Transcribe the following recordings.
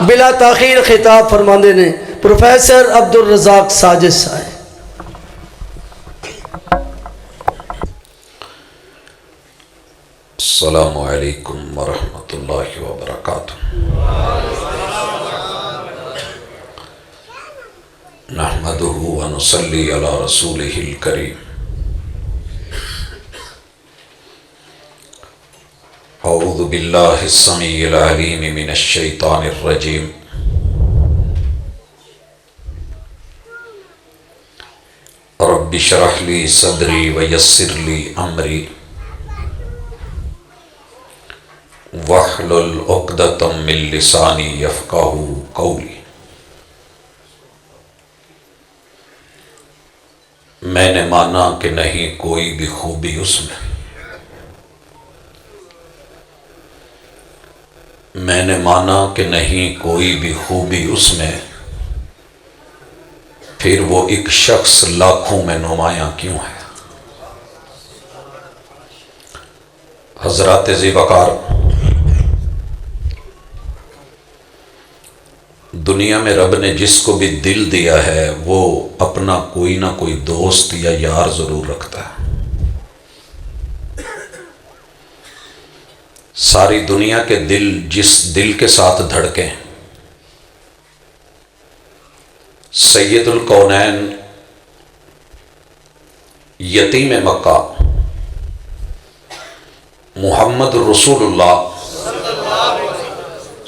بلا تاخیر خطاب فرماندے نے پروفیسر عبدالرزاق ساجد صاحب۔ السلام علیکم ورحمۃ اللہ وبرکاتہ۔ نحمدہ ونصلی علی رسولہ الکریم۔ اعوذ باللہ السمیع العلیم من الشیطان الرجیم۔ رب اشرح لی صدری ویسر لی امری واحلل عقدۃ من لسانی یفقہوا قولی۔ میں نے مانا کہ نہیں کوئی بھی خوبی اس میں نے مانا کہ نہیں کوئی بھی خوبی اس میں، پھر وہ ایک شخص لاکھوں میں نمایاں کیوں ہے۔ حضرات ذی وقار، دنیا میں رب نے جس کو بھی دل دیا ہے وہ اپنا کوئی نہ کوئی دوست یا یار ضرور رکھتا ہے۔ ساری دنیا کے دل جس دل کے ساتھ دھڑکیں، سید الکونین یتیم مکہ محمد رسول اللہ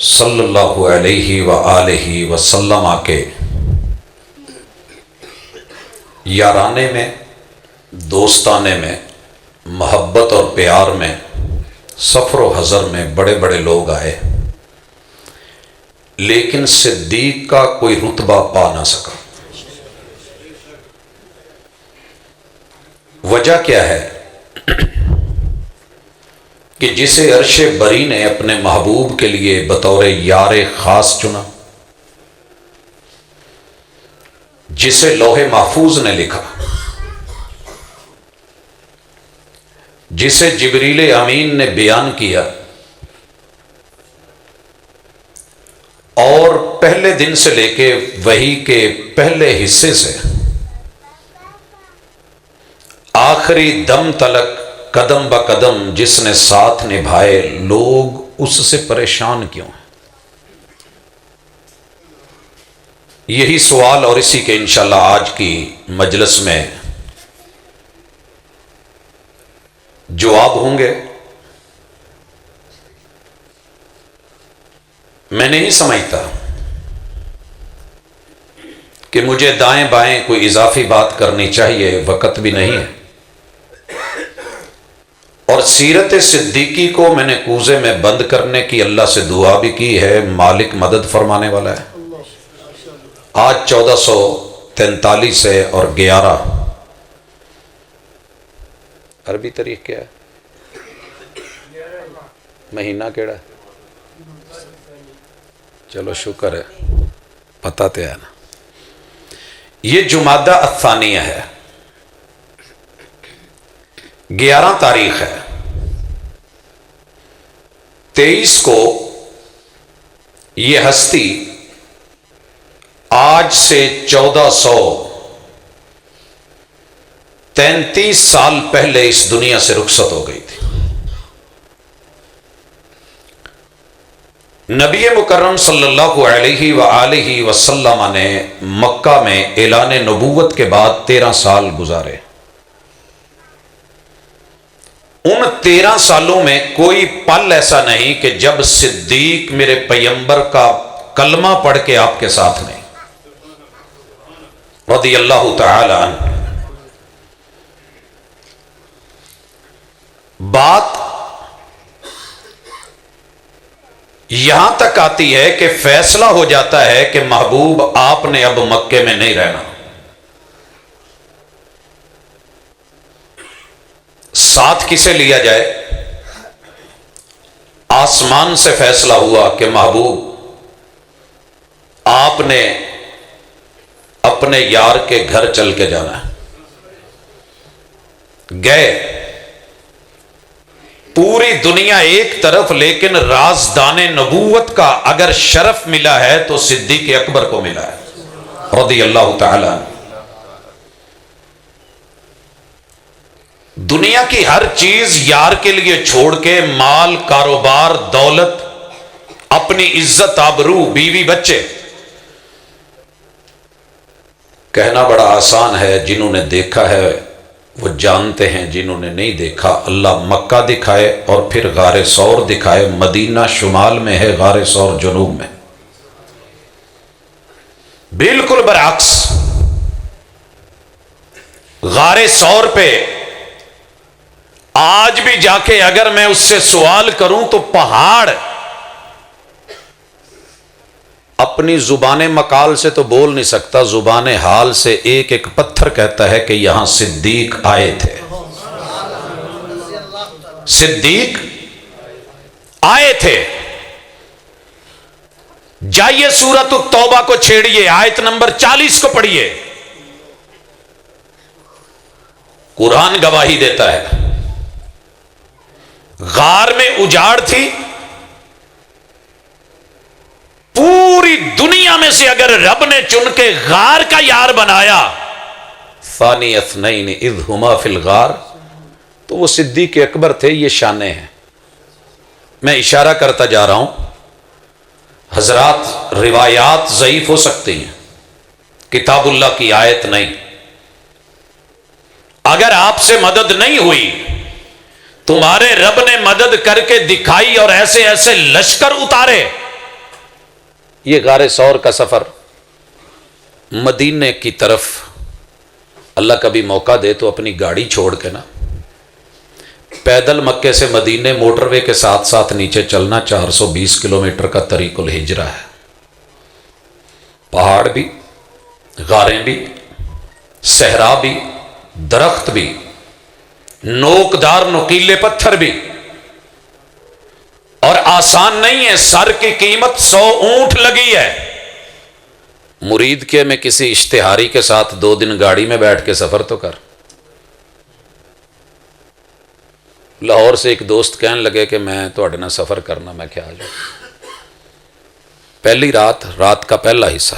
صلی اللہ علیہ وآلہ وسلم کے یارانے میں، دوستانے میں، محبت اور پیار میں، سفر و حضر میں بڑے بڑے لوگ آئے، لیکن صدیق کا کوئی رتبہ پا نہ سکا۔ وجہ کیا ہے کہ جسے عرش بری نے اپنے محبوب کے لیے بطور یار خاص چنا، جسے لوح محفوظ نے لکھا، جسے جبریل امین نے بیان کیا، اور پہلے دن سے لے کے وحی کے پہلے حصے سے آخری دم تلک قدم با قدم جس نے ساتھ نبھائے، لوگ اس سے پریشان کیوں ہیں؟ یہی سوال اور اسی کے انشاءاللہ آج کی مجلس میں جواب ہوں گے۔ میں نہیں سمجھتا کہ مجھے دائیں بائیں کوئی اضافی بات کرنی چاہیے، وقت بھی نہیں ہے، اور سیرت صدیقی کو میں نے کوزے میں بند کرنے کی اللہ سے دعا بھی کی ہے، مالک مدد فرمانے والا ہے۔ آج 1443 ہے اور 11 عربی تاریخ کیا ہے؟ مہینہ کیڑا ہے؟ چلو شکر ہے، پتہ تے ہے نا۔ یہ جمادہ الثانیہ ہے، 11 تاریخ ہے۔ 23 کو یہ ہستی آج سے 1433 سال پہلے اس دنیا سے رخصت ہو گئی تھی۔ نبی مکرم صلی اللہ علیہ وآلہ وسلم نے مکہ میں اعلان نبوت کے بعد 13 سال گزارے۔ ان 13 سالوں میں کوئی پل ایسا نہیں کہ جب صدیق میرے پیغمبر کا کلمہ پڑھ کے آپ کے ساتھ نہیں، رضی اللہ تعالی عنہ۔ بات یہاں تک آتی ہے کہ فیصلہ ہو جاتا ہے کہ محبوب آپ نے اب مکے میں نہیں رہنا، ساتھ کسے لیا جائے؟ آسمان سے فیصلہ ہوا کہ محبوب آپ نے اپنے یار کے گھر چل کے جانا ہے۔ گئے، پوری دنیا ایک طرف، لیکن رازدان نبوت کا اگر شرف ملا ہے تو صدیق اکبر کو ملا ہے رضی اللہ تعالی عنہ۔ دنیا کی ہر چیز یار کے لیے چھوڑ کے، مال، کاروبار، دولت، اپنی عزت، آبرو، بیوی، بچے، کہنا بڑا آسان ہے، جنہوں نے دیکھا ہے وہ جانتے ہیں، جنہوں نے نہیں دیکھا اللہ مکہ دکھائے اور پھر غار ثور دکھائے۔ مدینہ شمال میں ہے، غار ثور جنوب میں، بالکل برعکس۔ غار ثور پہ آج بھی جا کے اگر میں اس سے سوال کروں تو پہاڑ اپنی زبان مقال سے تو بول نہیں سکتا، زبان حال سے ایک ایک پتھر کہتا ہے کہ یہاں صدیق آئے تھے، صدیق آئے تھے۔ جائیے سورۃ التوبہ کو چھیڑیے، آیت نمبر 40 کو پڑھیے، قرآن گواہی دیتا ہے۔ غار میں اجاڑ تھی، پوری دنیا میں سے اگر رب نے چن کے غار کا یار بنایا، ثانی اثنین اذ ہما فی الغار، تو وہ صدیق اکبر تھے۔ یہ شانیں ہیں۔ میں اشارہ کرتا جا رہا ہوں، حضرات روایات ضعیف ہو سکتی ہیں، کتاب اللہ کی آیت نہیں۔ اگر آپ سے مدد نہیں ہوئی، تمہارے رب نے مدد کر کے دکھائی اور ایسے ایسے لشکر اتارے۔ یہ غار ثور کا سفر مدینے کی طرف، اللہ کبھی موقع دے تو اپنی گاڑی چھوڑ کے نا پیدل مکے سے مدینے موٹر وے کے ساتھ ساتھ نیچے چلنا 420 کلومیٹر کا طریق الہجرہ ہے۔ پہاڑ بھی، غاریں بھی، صحرا بھی، درخت بھی، نوکدار نوکیلے پتھر بھی، اور آسان نہیں ہے۔ سر کی قیمت 100 اونٹ لگی ہے۔ مرید کے میں کسی اشتہاری کے ساتھ 2 دن گاڑی میں بیٹھ کے سفر تو کر۔ لاہور سے ایک دوست کہنے لگے کہ میں تواڈے نال سفر کرنا، میں کیا جاؤں۔ پہلی رات کا پہلا حصہ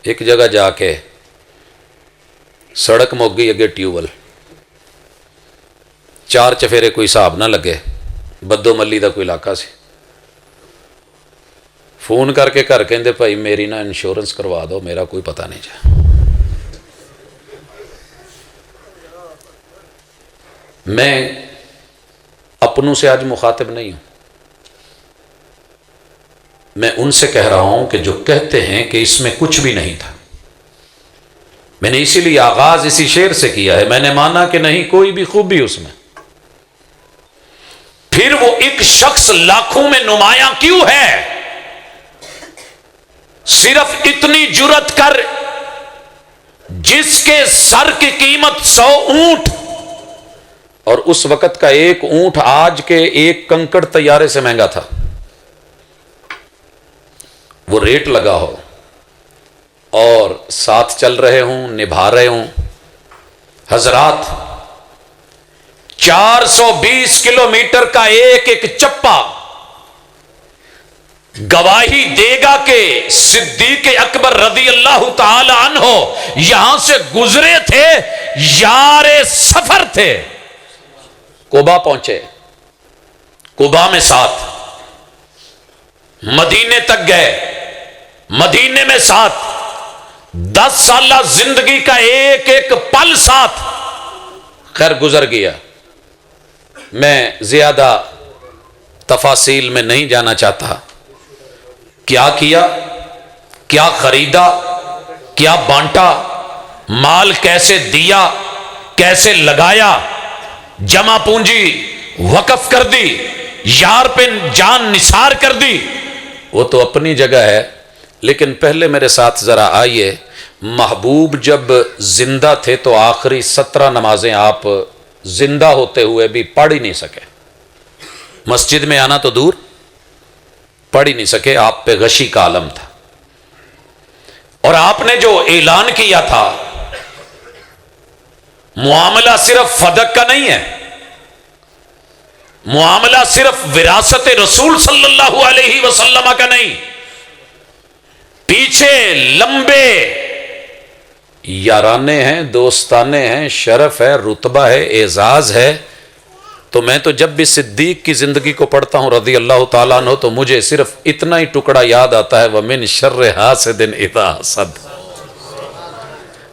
ایک جگہ جا کے سڑک مک گئی، اگے ٹیوبل، 4 چفیرے کوئی حساب نہ لگے، بدو ملی دا کوئی علاقہ سی۔ فون کر کے گھر کہندے بھائی میری نا انشورنس کروا دو، میرا کوئی پتہ نہیں جا۔ میں اپنوں سے آج مخاطب نہیں ہوں، میں ان سے کہہ رہا ہوں کہ جو کہتے ہیں کہ اس میں کچھ بھی نہیں تھا۔ میں نے اسی لیے آغاز اسی شعر سے کیا ہے، میں نے مانا کہ نہیں کوئی بھی خوبی اس میں، پھر وہ ایک شخص لاکھوں میں نمایاں کیوں ہے؟ صرف اتنی جرت کر جس کے سر کی قیمت 100 اونٹ، اور اس وقت کا ایک اونٹ آج کے ایک کنکڑ طیارے سے مہنگا تھا، وہ ریٹ لگا ہو اور ساتھ چل رہے ہوں، نبھا رہے ہوں۔ حضرات 420 کلومیٹر کا ایک ایک چپا گواہی دے گا کہ صدیق اکبر رضی اللہ تعالی عنہ یہاں سے گزرے تھے، یار سفر تھے۔ قبا پہنچے، قبا میں ساتھ، مدینے تک گئے، مدینے میں ساتھ، 10 سالہ زندگی کا ایک ایک پل ساتھ۔ خیر گزر گیا، میں زیادہ تفاصیل میں نہیں جانا چاہتا۔ کیا کیا، کیا خریدا، کیا بانٹا، مال کیسے دیا، کیسے لگایا، جمع پونجی وقف کر دی، یار پہ جان نثار کر دی، وہ تو اپنی جگہ ہے۔ لیکن پہلے میرے ساتھ ذرا آئیے، محبوب جب زندہ تھے تو آخری 17 نمازیں آپ زندہ ہوتے ہوئے بھی پڑھ ہی نہیں سکے، مسجد میں آنا تو دور، پڑھ ہی نہیں سکے، آپ پہ غشی کا عالم تھا۔ اور آپ نے جو اعلان کیا تھا، معاملہ صرف فدق کا نہیں ہے، معاملہ صرف وراثت رسول صلی اللہ علیہ وسلم کا نہیں، پیچھے لمبے یارانے ہیں، دوستانے ہیں، شرف ہے، رتبہ ہے، اعزاز ہے۔ تو میں تو جب بھی صدیق کی زندگی کو پڑھتا ہوں رضی اللہ تعالیٰ عنہ تو مجھے صرف اتنا ہی ٹکڑا یاد آتا ہے، وَمِن شَرِّ حَاسِدٍ إِذَا حَسَدَ۔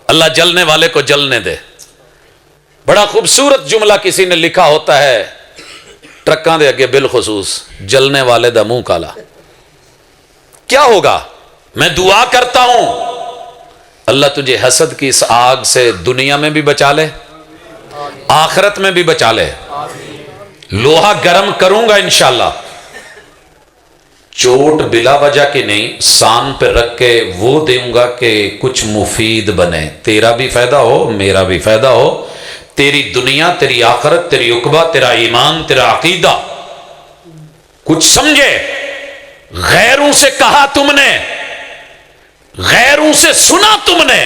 اللہ جلنے والے کو جلنے دے۔ بڑا خوبصورت جملہ کسی نے لکھا ہوتا ہے ٹرکاں دے اگے بالخصوص، جلنے والے دا منہ کالا۔ کیا ہوگا؟ میں دعا کرتا ہوں اللہ تجھے حسد کی اس آگ سے دنیا میں بھی بچا لے، آخرت میں بھی بچا لے۔ لوہا گرم کروں گا انشاءاللہ، چوٹ بلا وجہ کی نہیں، سان پہ رکھ کے وہ دوں گا کہ کچھ مفید بنے، تیرا بھی فائدہ ہو، میرا بھی فائدہ ہو، تیری دنیا، تیری آخرت، تیری عقبہ، تیرا ایمان، تیرا عقیدہ کچھ سمجھے۔ غیروں سے کہا تم نے، غیروں سے سنا تم نے،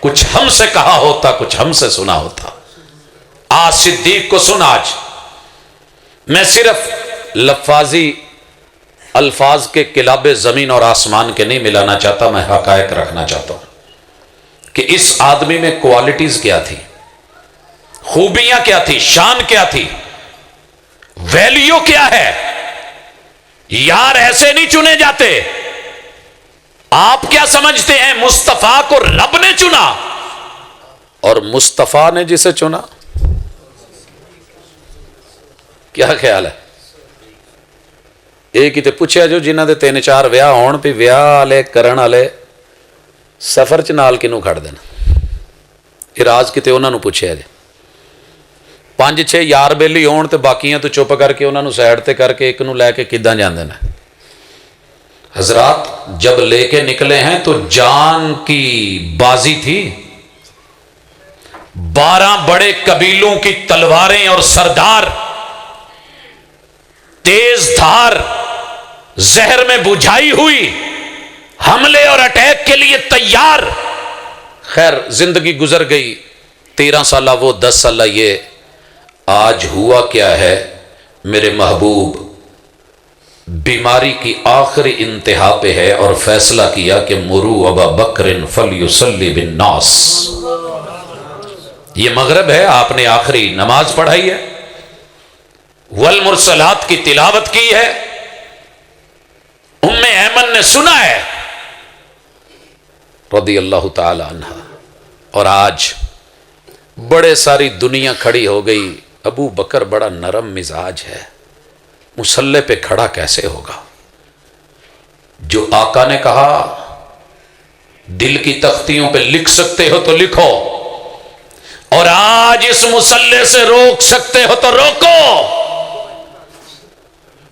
کچھ ہم سے کہا ہوتا، کچھ ہم سے سنا ہوتا۔ آج صدیق کو سن، آج میں صرف لفاظی الفاظ کے کلاب زمین اور آسمان کے نہیں ملانا چاہتا، میں حقائق رکھنا چاہتا ہوں کہ اس آدمی میں کوالٹیز کیا تھی، خوبیاں کیا تھی، شان کیا تھی، ویلیو کیا ہے۔ یار ایسے نہیں چنے جاتے۔ آپ کیا سمجھتے ہیں مصطفیٰ کو رب نے چنا، اور مصطفیٰ نے جسے چنا، کیا خیال ہے؟ ایک ہی تے پوچھا جو جنہ دے 3-4 ویاہ ہون پہ ویاہ والے کرن والے سفر چ نال کنوں کھڑ دین، یہ راز کتے انہاں نوں پوچھیا جے۔ 5-6 یار بیلی ہون تے باقیاں تو چپ کر کے انہاں نوں سائڈ تے کر کے ایک نوں لے کے کداں جاندے نے۔ حضرات جب لے کے نکلے ہیں تو جان کی بازی تھی، 12 بڑے قبیلوں کی تلواریں اور سردار تیز دھار زہر میں بجھائی ہوئی حملے اور اٹیک کے لیے تیار۔ خیر زندگی گزر گئی، 13 سالہ وہ، 10 سالہ یہ۔ آج ہوا کیا ہے، میرے محبوب بیماری کی آخری انتہا پہ ہے اور فیصلہ کیا کہ مرو ابا بکر فلیصلی بالناس۔ یہ مغرب ہے، آپ نے آخری نماز پڑھائی ہے، والمرسلات کی تلاوت کی ہے، ام ایمن نے سنا ہے رضی اللہ تعالی عنہ۔ اور آج بڑے ساری دنیا کھڑی ہو گئی، ابو بکر بڑا نرم مزاج ہے، مسلح پہ کھڑا کیسے ہوگا؟ جو آقا نے کہا دل کی تختیوں پہ لکھ سکتے ہو تو لکھو، اور آج اس مسلح سے روک سکتے ہو تو روکو۔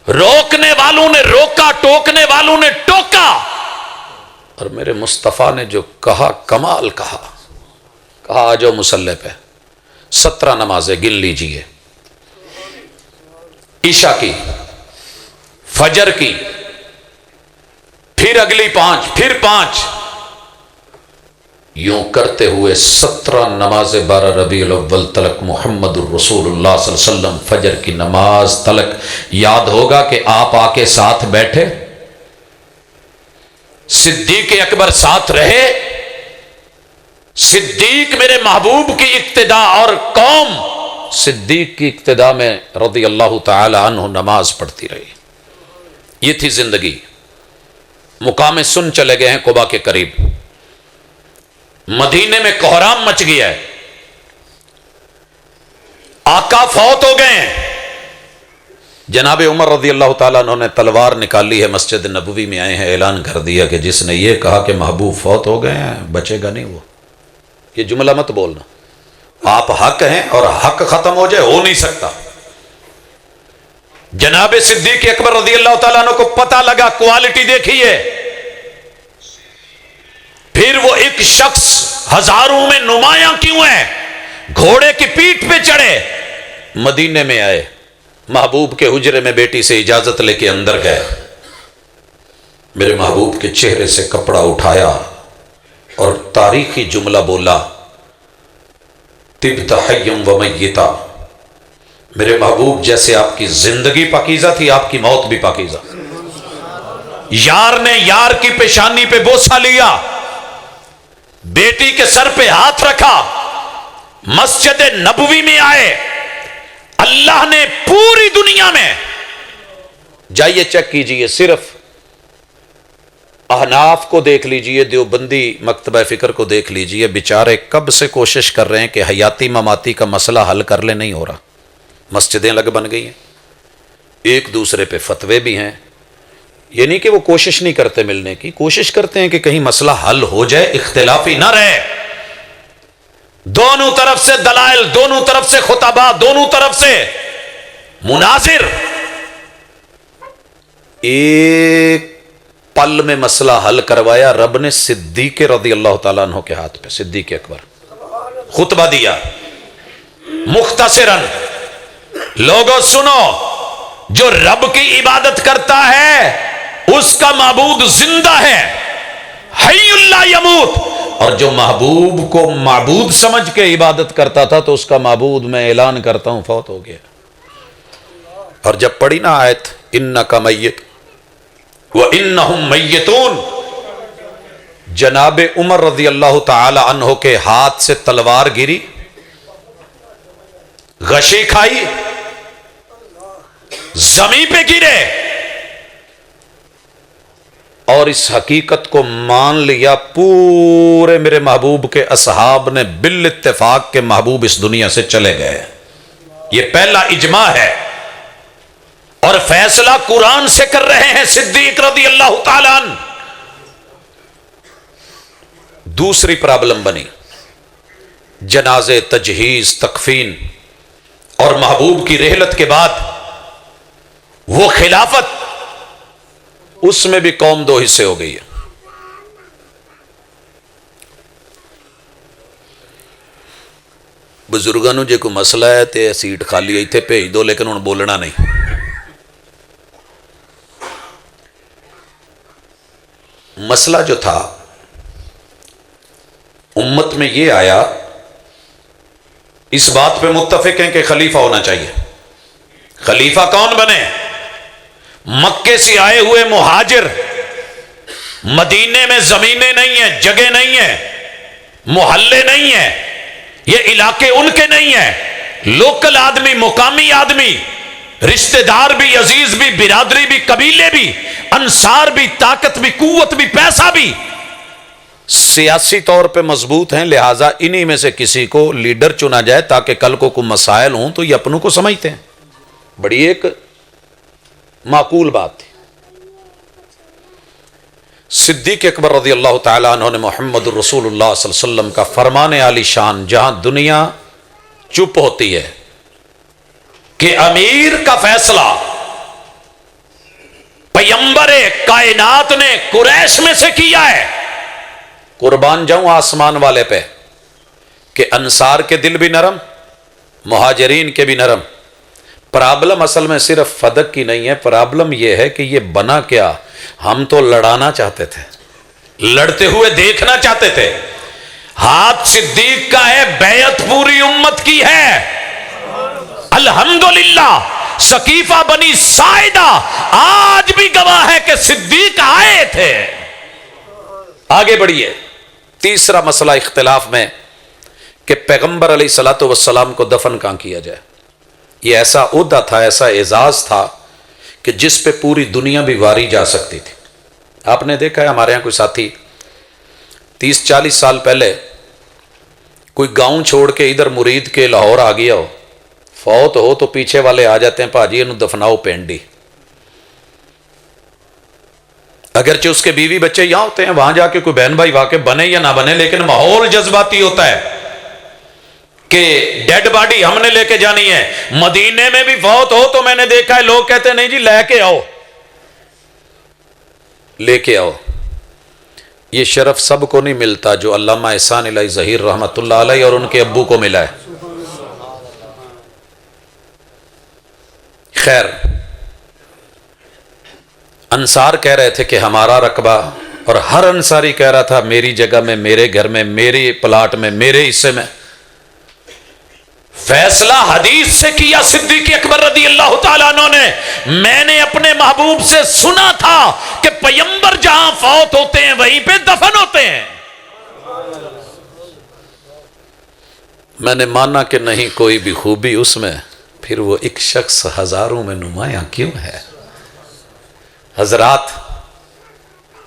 روکنے والوں نے روکا، ٹوکنے والوں نے ٹوکا، اور میرے مصطفیٰ نے جو کہا کمال کہا۔ کہا آجو مسلح پہ، 17 نمازیں گن لیجئے، عشاء کی، فجر کی، پھر اگلی 5، پھر 5، یوں کرتے ہوئے 17 نمازیں 12 ربیع الاول تلک، محمد الرسول اللہ صلی اللہ علیہ وسلم فجر کی نماز تلک۔ یاد ہوگا کہ آپ آ کے ساتھ بیٹھے، صدیق اکبر ساتھ رہے، صدیق میرے محبوب کی اقتداء، اور قوم صدیق کی اقتداء میں رضی اللہ تعالی عنہ نماز پڑھتی رہی۔ یہ تھی زندگی۔ مقام سن چلے گئے ہیں قبا کے قریب، مدینے میں کوہرام مچ گیا ہے، آقا فوت ہو گئے ہیں۔ جناب عمر رضی اللہ تعالیٰ عنہ نے تلوار نکالی ہے، مسجد نبوی میں آئے ہیں، اعلان کر دیا کہ جس نے یہ کہا کہ محبوب فوت ہو گئے ہیں بچے گا نہیں وہ۔ یہ جملہ مت بولنا، آپ حق ہیں اور حق ختم ہو جائے، ہو نہیں سکتا۔ جناب صدیق اکبر رضی اللہ تعالیٰ عنہ کو پتہ لگا، کوالٹی دیکھیے، پھر وہ ایک شخص ہزاروں میں نمایاں کیوں ہے، گھوڑے کی پیٹھ پہ چڑھے، مدینے میں آئے، محبوب کے حجرے میں بیٹی سے اجازت لے کے اندر گئے، میرے محبوب کے چہرے سے کپڑا اٹھایا اور تاریخی جملہ بولا، طبت حیم و میتا، میرے محبوب جیسے آپ کی زندگی پاکیزہ تھی آپ کی موت بھی پاکیزہ. یار نے یار کی پیشانی پہ بوسہ لیا, بیٹی کے سر پہ ہاتھ رکھا, مسجد نبوی میں آئے. اللہ نے پوری دنیا میں, جائیے چیک کیجئے, صرف احناف کو دیکھ لیجئے, دیوبندی مکتبہ فکر کو دیکھ لیجئے, بیچارے کب سے کوشش کر رہے ہیں کہ حیاتی مماتی کا مسئلہ حل کر لیں, نہیں ہو رہا. مسجدیں الگ بن گئی ہیں, ایک دوسرے پہ فتوے بھی ہیں. یہ نہیں کہ وہ کوشش نہیں کرتے ملنے کی, کوشش کرتے ہیں کہ کہیں مسئلہ حل ہو جائے, اختلافی نہ رہے. دونوں طرف سے دلائل, دونوں طرف سے خطبہ, دونوں طرف سے مناظر, ایک پل میں مسئلہ حل کروایا رب نے صدیق رضی اللہ تعالیٰ عنہ کے ہاتھ پہ. صدیق اکبر خطبہ دیا مختصراً, لوگوں سنو, جو رب کی عبادت کرتا ہے اس کا معبود زندہ ہے, حی لا یموت. اور جو محبوب کو معبود سمجھ کے عبادت کرتا تھا تو اس کا معبود میں اعلان کرتا ہوں فوت ہو گیا. اور جب پڑھی نا آیت انکا میت وَإِنَّهُمْ مَيِّتُونَ, جناب عمر رضی اللہ تعالی عنہ کے ہاتھ سے تلوار گری, غشی کھائی, زمین پہ گرے, اور اس حقیقت کو مان لیا پورے میرے محبوب کے اصحاب نے بالاتفاق کے محبوب اس دنیا سے چلے گئے. یہ پہلا اجماع ہے, اور فیصلہ قرآن سے کر رہے ہیں صدیق رضی اللہ تعالیٰ عنہ. دوسری پرابلم بنی جنازے, تجہیز, تکفین, اور محبوب کی رحلت کے بعد وہ خلافت, اس میں بھی قوم دو حصے ہو گئی ہے. بزرگانوں جے کوئی مسئلہ ہے تے سیٹ خالی ایتھے بھیج دو, لیکن ہن بولنا نہیں. مسئلہ جو تھا امت میں یہ آیا, اس بات پہ متفق ہیں کہ خلیفہ ہونا چاہیے. خلیفہ کون بنے؟ مکے سے آئے ہوئے مہاجر, مدینے میں زمینیں نہیں ہیں, جگہ نہیں ہیں, محلے نہیں ہیں, یہ علاقے ان کے نہیں ہیں, لوکل آدمی, مقامی آدمی, رشتہ دار بھی, عزیز بھی, برادری بھی, قبیلے بھی, انصار بھی, طاقت بھی, قوت بھی, پیسہ بھی, سیاسی طور پہ مضبوط ہیں. لہٰذا انہی میں سے کسی کو لیڈر چنا جائے تاکہ کل کو کوئی مسائل ہوں تو یہ اپنوں کو سمجھتے ہیں. بڑی ایک معقول بات تھی. صدیق اکبر رضی اللہ تعالیٰ عنہ نے محمد الرسول اللہ صلی اللہ علیہ وسلم کا فرمان عالی شان, جہاں دنیا چپ ہوتی ہے کہ امیر کا فیصلہ پیغمبر کائنات نے قریش میں سے کیا ہے. قربان جاؤں آسمان والے پہ کہ انصار کے دل بھی نرم, مہاجرین کے بھی نرم. پرابلم اصل میں صرف فدق کی نہیں ہے, پرابلم یہ ہے کہ یہ بنا کیا, ہم تو لڑانا چاہتے تھے, لڑتے ہوئے دیکھنا چاہتے تھے. ہاتھ صدیق کا ہے, بیعت پوری امت کی ہے. الحمدللہ سقیفہ بنی ساعدہ آج بھی گواہ ہے کہ صدیق آئے تھے. آگے بڑھیے. تیسرا مسئلہ اختلاف میں کہ پیغمبر علیہ الصلوۃ والسلام کو دفن کہاں کیا جائے. یہ ایسا عہدہ تھا, ایسا اعزاز تھا کہ جس پہ پوری دنیا بھی واری جا سکتی تھی. آپ نے دیکھا ہے ہمارے ہاں کوئی ساتھی 30-40 سال پہلے کوئی گاؤں چھوڑ کے ادھر مرید کے لاہور آ گیا ہو, فوت ہو تو پیچھے والے آ جاتے ہیں, پاجی انہوں دفناؤ پینڈی. اگرچہ اس کے بیوی بچے یہاں ہوتے ہیں, وہاں جا کے کوئی بہن بھائی واقع بنے یا نہ بنے, لیکن ماحول جذباتی ہوتا ہے کہ ڈیڈ باڈی ہم نے لے کے جانی ہے. مدینے میں بھی فوت ہو تو میں نے دیکھا ہے لوگ کہتے ہیں نہیں جی لے کے آؤ, لے کے آؤ. یہ شرف سب کو نہیں ملتا جو علامہ احسان الہی ظہیر رحمت اللہ علیہ اور ان کے ابو کو ملا ہے. خیر, انصار کہہ رہے تھے کہ ہمارا رقبہ, اور ہر انصاری کہہ رہا تھا میری جگہ میں, میرے گھر میں, میرے پلاٹ میں, میرے حصے میں. فیصلہ حدیث سے کیا صدیق اکبر رضی اللہ تعالیٰ عنہ نے. میں نے اپنے محبوب سے سنا تھا کہ پیغمبر جہاں فوت ہوتے ہیں وہیں پہ دفن ہوتے ہیں. میں نے مانا کہ نہیں کوئی بھی خوبی اس میں، پھر وہ ایک شخص ہزاروں میں نمایاں کیوں ہے. حضرات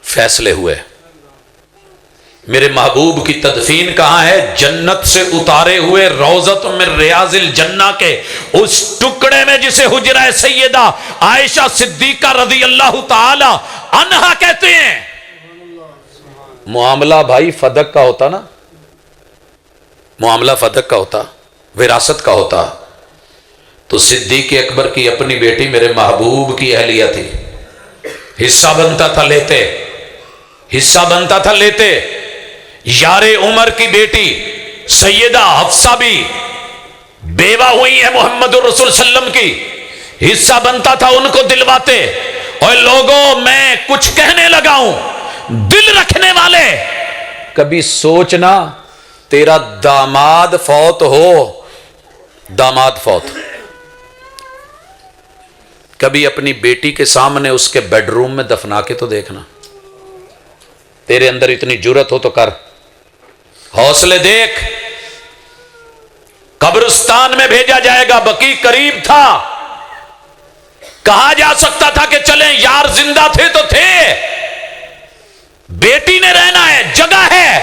فیصلے ہوئے. میرے محبوب کی تدفین کہاں ہے؟ جنت سے اتارے ہوئے روضۃ من ریاض الجنہ کے اس ٹکڑے میں جسے حجرہ سیدہ عائشہ صدیقہ رضی اللہ تعالی عنہا کہتے ہیں. معاملہ بھائی فدق کا ہوتا نا، معاملہ فدق کا ہوتا، وراثت کا ہوتا، تو صدیق اکبر کی اپنی بیٹی میرے محبوب کی اہلیہ تھی، حصہ بنتا تھا لیتے، حصہ بنتا تھا لیتے. یار عمر کی بیٹی سیدہ حفصہ بھی بیوہ ہوئی ہے محمد الرسول صلی اللہ علیہ وسلم کی، حصہ بنتا تھا ان کو دلواتے. اور لوگوں میں کچھ کہنے لگا ہوں، دل رکھنے والے کبھی سوچنا تیرا داماد فوت ہو، داماد فوت، کبھی اپنی بیٹی کے سامنے اس کے بیڈ روم میں دفنا کے تو دیکھنا. تیرے اندر اتنی جرت ہو تو کر، حوصلے دیکھ. قبرستان میں بھیجا جائے گا، بقیع قریب تھا، کہا جا سکتا تھا کہ چلیں یار زندہ تھے تو تھے، بیٹی نے رہنا ہے، جگہ ہے.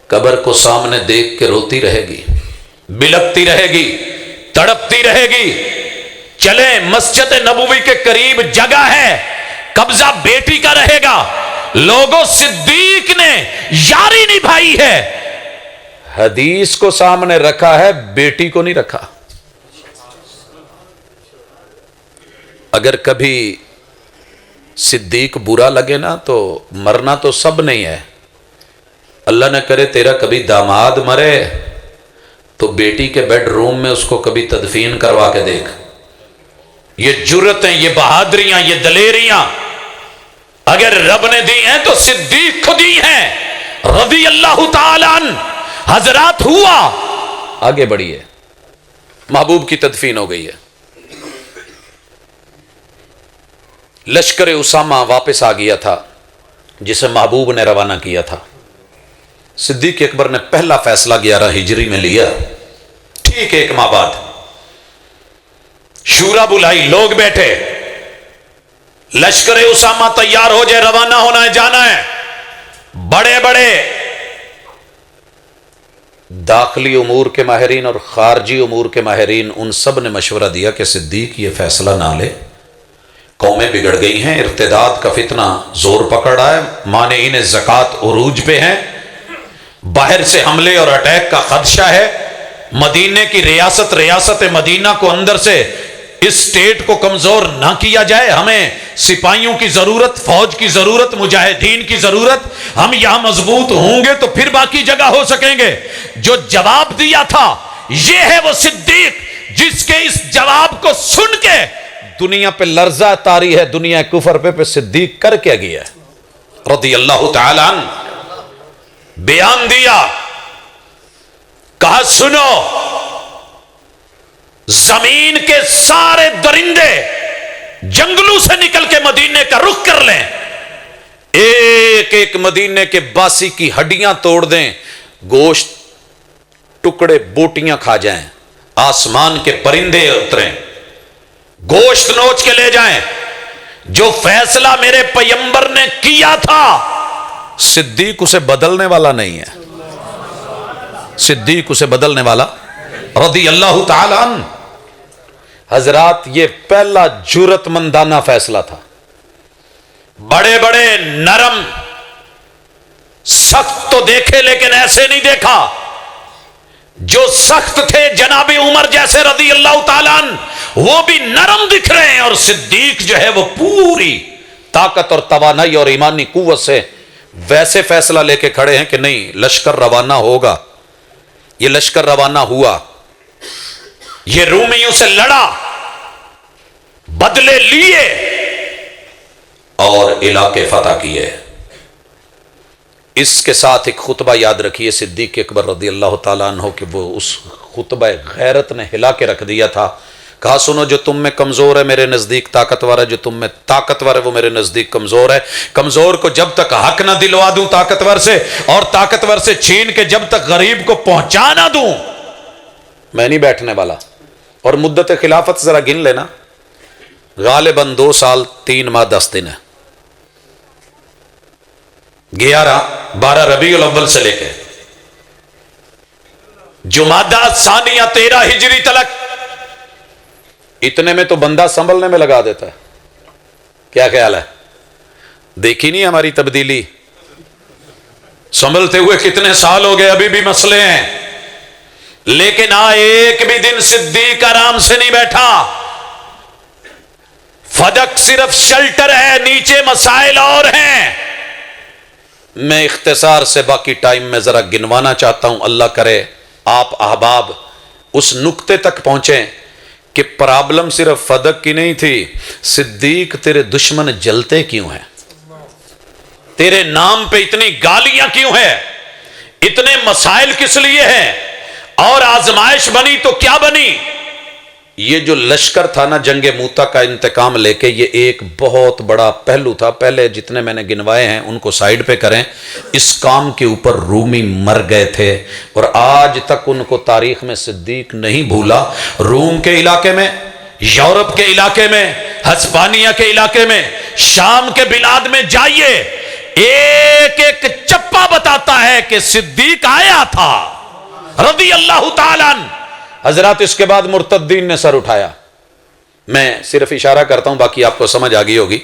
قبر کو سامنے دیکھ کے روتی رہے گی، بلکتی رہے گی، تڑپتی رہے گی. چلیں مسجد نبوی کے قریب جگہ ہے، قبضہ بیٹی کا رہے گا. لوگوں صدیق نے یاری نبھائی ہے، حدیث کو سامنے رکھا ہے، بیٹی کو نہیں رکھا. اگر کبھی صدیق برا لگے نا تو مرنا تو سب نہیں ہے. اللہ نہ کرے تیرا کبھی داماد مرے تو بیٹی کے بیڈ روم میں اس کو کبھی تدفین کروا کے دیکھ. یہ جرتیں، یہ بہادریاں، یہ دلیریاں اگر رب نے دی ہیں تو صدیق کو دی ہیں رضی اللہ تعالی عنہ. حضرات ہوا، آگے بڑھیے. محبوب کی تدفین ہو گئی ہے. لشکر اسامہ واپس آ گیا تھا جسے محبوب نے روانہ کیا تھا. صدیق اکبر نے پہلا فیصلہ 11 ہجری میں لیا، ٹھیک 1 ماہ بعد. شورا بلائی، لوگ بیٹھے، لشکر اسامہ تیار ہو جائے، روانہ ہونا ہے، جانا ہے. بڑے بڑے داخلی امور کے ماہرین اور خارجی امور کے ماہرین ان سب نے مشورہ دیا کہ صدیق یہ فیصلہ نہ لے، قومیں بگڑ گئی ہیں، ارتداد کا فتنہ زور پکڑ رہا ہے، مانعین زکوٰۃ عروج پہ ہیں، باہر سے حملے اور اٹیک کا خدشہ ہے. مدینے کی ریاست مدینہ کو اندر سے اس اسٹیٹ کو کمزور نہ کیا جائے. ہمیں سپاہیوں کی ضرورت، فوج کی ضرورت، مجاہدین کی ضرورت. ہم یہاں مضبوط ہوں گے تو پھر باقی جگہ ہو سکیں گے. جو جواب دیا تھا یہ ہے وہ صدیق جس کے اس جواب کو سن کے دنیا پہ لرزہ طاری ہے، دنیا کفر پہ صدیق کر کے گیا رضی اللہ تعالی عنہ. بیان دیا، کہا سنو، زمین کے سارے درندے جنگلوں سے نکل کے مدینے کا رخ کر لیں، ایک ایک مدینے کے باسی کی ہڈیاں توڑ دیں، گوشت ٹکڑے بوٹیاں کھا جائیں، آسمان کے پرندے اتریں، گوشت نوچ کے لے جائیں. جو فیصلہ میرے پیغمبر نے کیا تھا صدیق اسے بدلنے والا نہیں ہے، صدیق اسے بدلنے والا رضی اللہ تعالی عنہ. حضرات یہ پہلا جرت مندانہ فیصلہ تھا. بڑے بڑے نرم سخت تو دیکھے لیکن ایسے نہیں دیکھا. جو سخت تھے جناب عمر جیسے رضی اللہ تعالیٰ عنہ وہ بھی نرم دکھ رہے ہیں، اور صدیق جو ہے وہ پوری طاقت اور توانائی اور ایمانی قوت سے ویسے فیصلہ لے کے کھڑے ہیں کہ نہیں، لشکر روانہ ہوگا. یہ لشکر روانہ ہوا، یہ رومیوں سے لڑا، بدلے لیے اور علاقے فتح کیے. اس کے ساتھ ایک خطبہ یاد رکھیے صدیق اکبر رضی اللہ تعالیٰ عنہ کہ وہ اس خطبہ غیرت نے ہلا کے رکھ دیا تھا. کہا سنو جو تم میں کمزور ہے میرے نزدیک طاقتور ہے, جو تم میں طاقتور ہے وہ میرے نزدیک کمزور ہے. کمزور کو جب تک حق نہ دلوا دوں طاقتور سے, اور طاقتور سے چھین کے جب تک غریب کو پہنچا نہ دوں, میں نہیں بیٹھنے والا. اور مدت خلافت ذرا گن لینا, غالباً 2 سال 3 ماہ 10 دن ہے. 12 ربیع الاول سے لے کے جمادہ ثانیہ 13 ہجری تلک, اتنے میں تو بندہ سنبھلنے میں لگا دیتا ہے. کیا خیال ہے؟ دیکھی نہیں ہماری تبدیلی؟ سنبھلتے ہوئے کتنے سال ہو گئے, ابھی بھی مسئلے ہیں. لیکن ایک بھی دن صدیق آرام سے نہیں بیٹھا. فدق صرف شلٹر ہے, نیچے مسائل اور ہیں. میں اختصار سے باقی ٹائم میں ذرا گنوانا چاہتا ہوں. اللہ کرے آپ احباب اس نقطے تک پہنچیں کہ پرابلم صرف فدق کی نہیں تھی. صدیق تیرے دشمن جلتے کیوں ہیں؟ تیرے نام پہ اتنی گالیاں کیوں ہیں؟ اتنے مسائل کس لیے ہیں؟ اور آزمائش بنی تو کیا بنی؟ یہ جو لشکر تھا نا جنگ موتا کا انتقام لے کے, یہ ایک بہت بڑا پہلو تھا. پہلے جتنے میں نے گنوائے ہیں ان کو سائیڈ پہ کریں. اس کام کے اوپر رومی مر گئے تھے اور آج تک ان کو تاریخ میں صدیق نہیں بھولا. روم کے علاقے میں, یورپ کے علاقے میں, ہسپانیہ کے علاقے میں, شام کے بلاد میں جائیے, ایک ایک چپا بتاتا ہے کہ صدیق آیا تھا رضی اللہ تعالیٰ عنہ. حضرات اس کے بعد مرتدین نے سر اٹھایا. میں صرف اشارہ کرتا ہوں, باقی آپ کو سمجھ آ گئی ہوگی.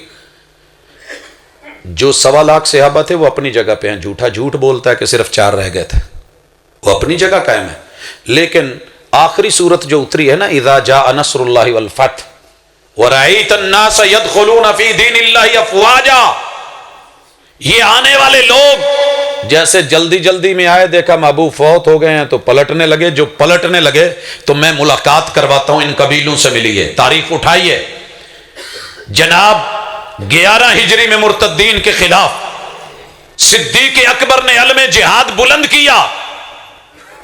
جو 1.25 لاکھ صحابہ تھے وہ اپنی جگہ پہ ہیں. جھوٹا جھوٹ بولتا ہے کہ صرف 4 رہ گئے تھے, وہ اپنی جگہ قائم ہے. لیکن آخری صورت جو اتری ہے نا, اذا جاء نصر اللہ والفتح ورأیت الناس يدخلون فی دین اللہ افواجا, یہ آنے والے لوگ جیسے جلدی جلدی میں آئے, دیکھا محبوب فوت ہو گئے ہیں تو پلٹنے لگے. جو پلٹنے لگے تو میں ملاقات کرواتا ہوں, ان قبیلوں سے ملیے, تاریخ اٹھائیے. جناب 11 ہجری میں مرتدین کے خلاف صدیق اکبر نے علم جہاد بلند کیا.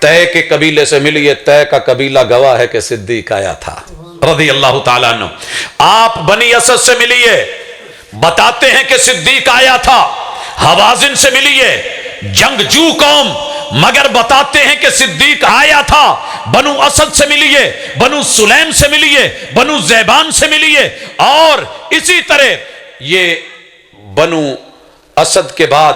طے کے قبیلے سے ملیے. طے کا قبیلہ گواہ ہے کہ صدیق آیا تھا رضی اللہ تعالیٰ عنہ. آپ بنی اسد سے ملیے, بتاتے ہیں کہ صدیق آیا تھا. حوازن سے ملیے, جنگجو قوم, مگر بتاتے ہیں کہ صدیق آیا تھا. بنو اسد سے ملیے, بنو سلیم سے ملیے, بنو زیبان سے ملیے, اور اسی طرح یہ بنو اسد کے بعد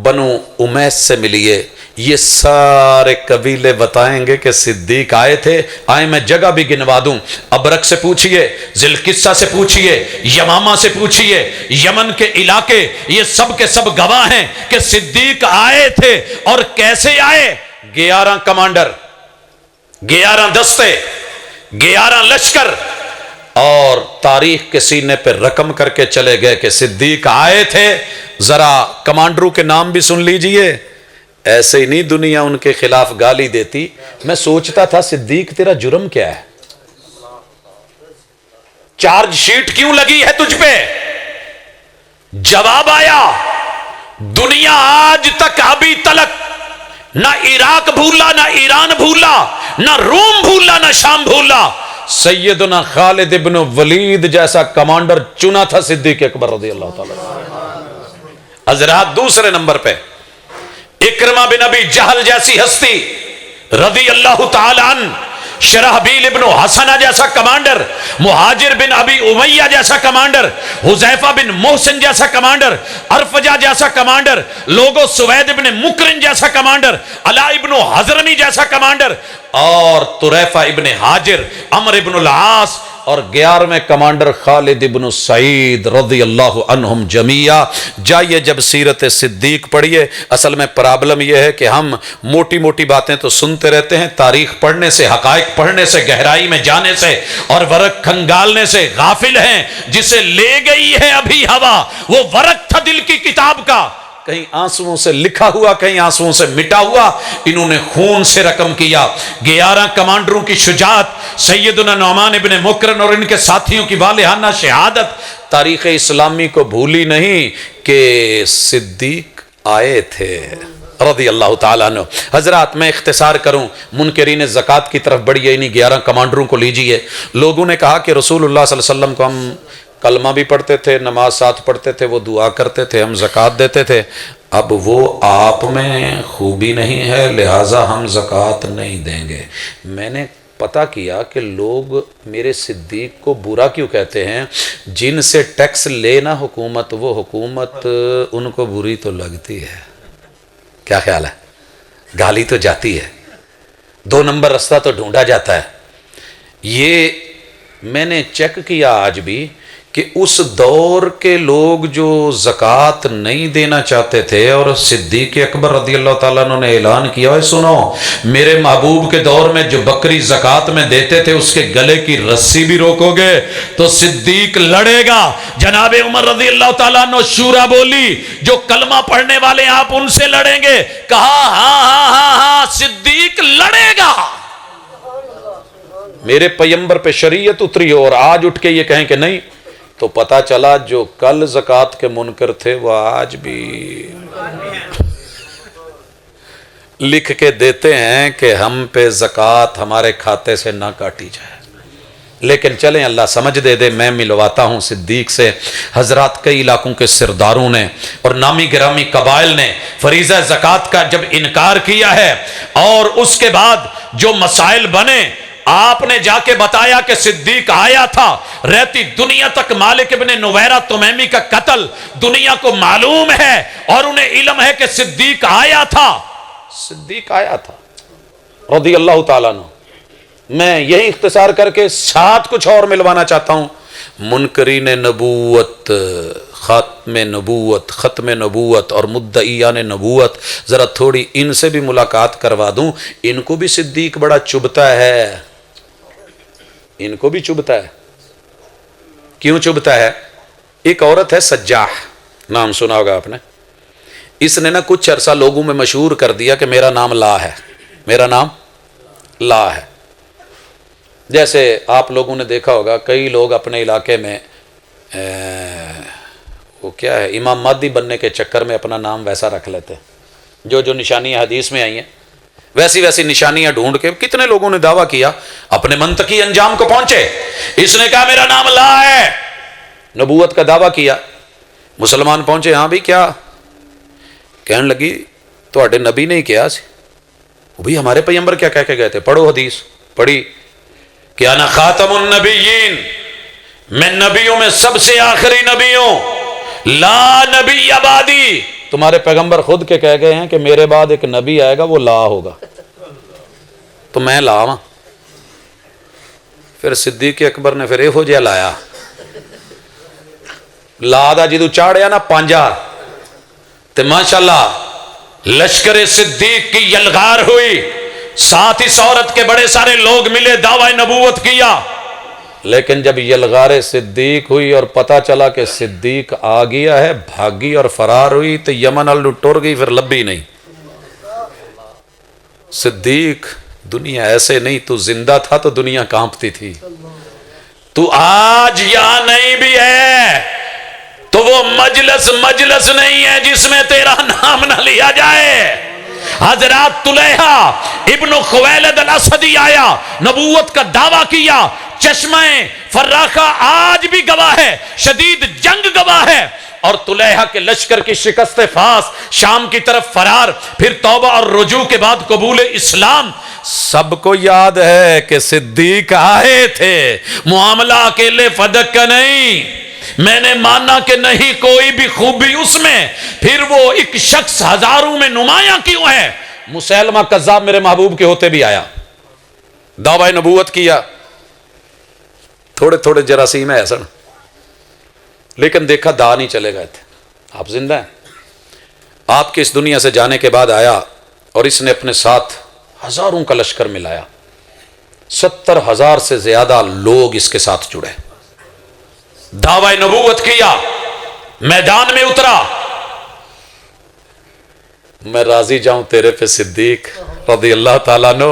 بنو امیس سے ملیے. یہ سارے قبیلے بتائیں گے کہ صدیق آئے تھے. آئیں میں جگہ بھی گنوا دوں. ابرک سے پوچھئے, ذوالقصہ سے پوچھئے, یمامہ سے پوچھئے, یمن کے علاقے, یہ سب کے سب گواہ ہیں کہ صدیق آئے تھے. اور کیسے آئے؟ 11 کمانڈر, 11 دستے, 11 لشکر, اور تاریخ کے سینے پہ رقم کر کے چلے گئے کہ صدیق آئے تھے. ذرا کمانڈروں کے نام بھی سن لیجئے. ایسے ہی نہیں دنیا ان کے خلاف گالی دیتی. میں سوچتا تھا صدیق تیرا جرم کیا ہے؟ چارج شیٹ کیوں لگی ہے تجھ پہ؟ جواب آیا, دنیا آج تک ابھی تلک نہ عراق بھولا, نہ ایران بھولا, نہ روم بھولا, نہ شام بھولا. سیدنا خالد ابن ولید جیسا کمانڈر چنا تھا صدیق اکبر رضی اللہ تعالیٰ. حضرات دوسرے نمبر پہ اکرمہ بن ابی جہل جیسی ہستی رضی اللہ تعالی عنہ, شرحبیل ابن حسنہ جیسا کمانڈر, مہاجر بن ابی امیہ جیسا کمانڈر, حذیفہ بن محسن جیسا کمانڈر, ارفجہ جیسا کمانڈر, لوگو سوید ابن مکرن جیسا کمانڈر, علا ابن حضرمی جیسا کمانڈر, اور طریفہ ابن حاجر, عمر ابن العاص, اور 11ویں کمانڈر خالد ابن سعید رضی اللہ عنہم جمیعہ. جائیے جب سیرت صدیق پڑھیے. اصل میں پرابلم یہ ہے کہ ہم موٹی موٹی باتیں تو سنتے رہتے ہیں, تاریخ پڑھنے سے, حقائق پڑھنے سے, گہرائی میں جانے سے اور ورق کھنگالنے سے غافل ہیں. جسے لے گئی ہے ابھی ہوا, وہ ورق تھا دل کی کتاب کا, کہیں آنسوؤں سے لکھا ہوا, کہیں آنسوؤں سے مٹا ہوا. انہوں نے خون سے رقم کیا. 11 کمانڈروں کی شجاعت, سیدنا نعمان ابن مکرن اور ان کے ساتھیوں کی والہانہ شہادت تاریخ اسلامی کو بھولی نہیں کہ صدیق آئے تھے. رضی اللہ تعالیٰ عنہ۔ حضرات میں اختصار کروں، منکرین زکوٰۃ کی طرف بڑھیے، انہیں 11 کمانڈروں کو لیجئے۔ لوگوں نے کہا کہ رسول اللہ صلی اللہ علیہ وسلم کو ہم کلمہ بھی پڑھتے تھے، نماز ساتھ پڑھتے تھے، وہ دعا کرتے تھے، ہم زکوٰۃ دیتے تھے، اب وہ آپ میں خوبی نہیں ہے لہٰذا ہم زکوٰۃ نہیں دیں گے۔ میں نے پتہ کیا کہ لوگ میرے صدیق کو برا کیوں کہتے ہیں، جن سے ٹیکس لینا حکومت، وہ حکومت ان کو بری تو لگتی ہے۔ کیا خیال ہے؟ گالی تو جاتی ہے، 2 نمبر رستہ تو ڈھونڈا جاتا ہے۔ یہ میں نے چیک کیا آج بھی کہ اس دور کے لوگ جو زکوٰۃ نہیں دینا چاہتے تھے، اور صدیق اکبر رضی اللہ تعالیٰ عنہ نے اعلان کیا ہے، سنو میرے محبوب کے دور میں جو بکری زکوٰۃ میں دیتے تھے اس کے گلے کی رسی بھی روکو گے تو صدیق لڑے گا۔ جناب عمر رضی اللہ تعالیٰ عنہ شورا بولی، جو کلمہ پڑھنے والے آپ ان سے لڑیں گے؟ کہا ہاں ہاں ہاں ہاں صدیق لڑے گا۔ میرے پیغمبر پہ شریعت اتری اور آج اٹھ کے یہ کہیں کہ نہیں، تو پتہ چلا جو کل زکوٰۃ کے منکر تھے وہ آج بھی لکھ کے دیتے ہیں کہ ہم پہ زکوٰۃ ہمارے کھاتے سے نہ کاٹی جائے۔ لیکن چلیں اللہ سمجھ دے میں ملواتا ہوں صدیق سے۔ حضرات کئی علاقوں کے سرداروں نے اور نامی گرامی قبائل نے فریضہ زکوٰۃ کا جب انکار کیا ہے، اور اس کے بعد جو مسائل بنے، آپ نے جا کے بتایا کہ صدیق آیا تھا، رہتی دنیا تک مالک ابن نویرہ تمیمی کا قتل دنیا کو معلوم ہے، اور انہیں علم ہے کہ صدیق آیا تھا، صدیق آیا تھا رضی اللہ تعالیٰ عنہ۔ میں یہی اختصار کر کے ساتھ کچھ اور ملوانا چاہتا ہوں۔ منکرین نبوت، ختم نبوت اور مدعیان نبوت، ذرا تھوڑی ان سے بھی ملاقات کروا دوں۔ ان کو بھی صدیق بڑا چبھتا ہے، ان کو بھی چبھتا ہے۔ کیوں چبھتا ہے؟ ایک عورت ہے سجاح، نام سنا ہوگا آپ نے۔ اس نے نا کچھ عرصہ لوگوں میں مشہور کر دیا کہ میرا نام لا ہے، میرا نام لا ہے۔ جیسے آپ لوگوں نے دیکھا ہوگا کئی لوگ اپنے علاقے میں وہ کیا ہے، امام مہدی بننے کے چکر میں اپنا نام ویسا رکھ لیتے ہیں، جو نشانیاں حدیث میں آئی ہیں ویسی نشانیاں ڈھونڈ کے کتنے لوگوں نے دعویٰ کیا، اپنے منطقی انجام کو پہنچے۔ اس نے کہا میرا نام لا ہے، نبوت کا دعویٰ کیا۔ مسلمان پہنچے، ہاں بھی کیا؟ کہنے لگی تواڈے نبی نے کیا سی؟ بھئی ہمارے پیغمبر کیا کہہ کے گئے تھے؟ پڑھو حدیث، پڑھی کہ انا خاتم النبیین، میں نبیوں میں سب سے آخری نبی ہوں، لا نبی بعدی۔ تمہارے پیغمبر خود کے کہہ گئے ہیں کہ میرے بعد ایک نبی آئے گا وہ لا ہوگا، تو میں لا ہوں۔ پھر صدیق اکبر نے پھر یہو جہا لایا، لا دا جدو چاڑیا نا پانجا، تے ماشاءاللہ لشکر صدیق کی یلغار ہوئی، ساتھ اس عورت کے بڑے سارے لوگ ملے، دعوی نبوت کیا۔ لیکن جب یلغار صدیق ہوئی اور پتا چلا کہ صدیق آ گیا ہے، بھاگی اور فرار ہوئی، تو یمن ال ٹر گئی، پھر لبھی نہیں۔ صدیق دنیا ایسے نہیں، تو زندہ تھا تو دنیا کانپتی تھی، تو آج یہاں نہیں بھی ہے تو وہ مجلس نہیں ہے جس میں تیرا نام نہ لیا جائے۔ حضرات طلیحہ ابن خویلد الاسدی آیا، نبوت کا دعویٰ کیا، چشمہ فراخہ آج بھی گواہ ہے، شدید جنگ گواہ ہے، اور طلیحہ کے لشکر کی شکست فاس، شام کی طرف فرار، پھر توبہ اور رجوع کے بعد قبول اسلام۔ سب کو یاد ہے کہ صدیق آئے تھے، معاملہ اکیلے فدق کا نہیں۔ میں نے مانا کہ نہیں کوئی بھی خوبی اس میں، پھر وہ ایک شخص ہزاروں میں نمایاں کیوں ہے؟ مسیلمہ کذاب میرے محبوب کے ہوتے بھی آیا، دعوی نبوت کیا، تھوڑے جراثیم ہے ایسا، لیکن دیکھا دا نہیں چلے گئے تھے۔ آپ زندہ ہیں، آپ کے اس دنیا سے جانے کے بعد آیا، اور اس نے اپنے ساتھ ہزاروں کا لشکر ملایا، 70,000 سے زیادہ لوگ اس کے ساتھ جڑے، دعوی نبوت کیا، میدان میں اترا۔ میں راضی جاؤں تیرے پہ صدیق رضی اللہ تعالیٰ عنہ،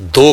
2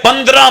15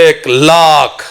1,00,000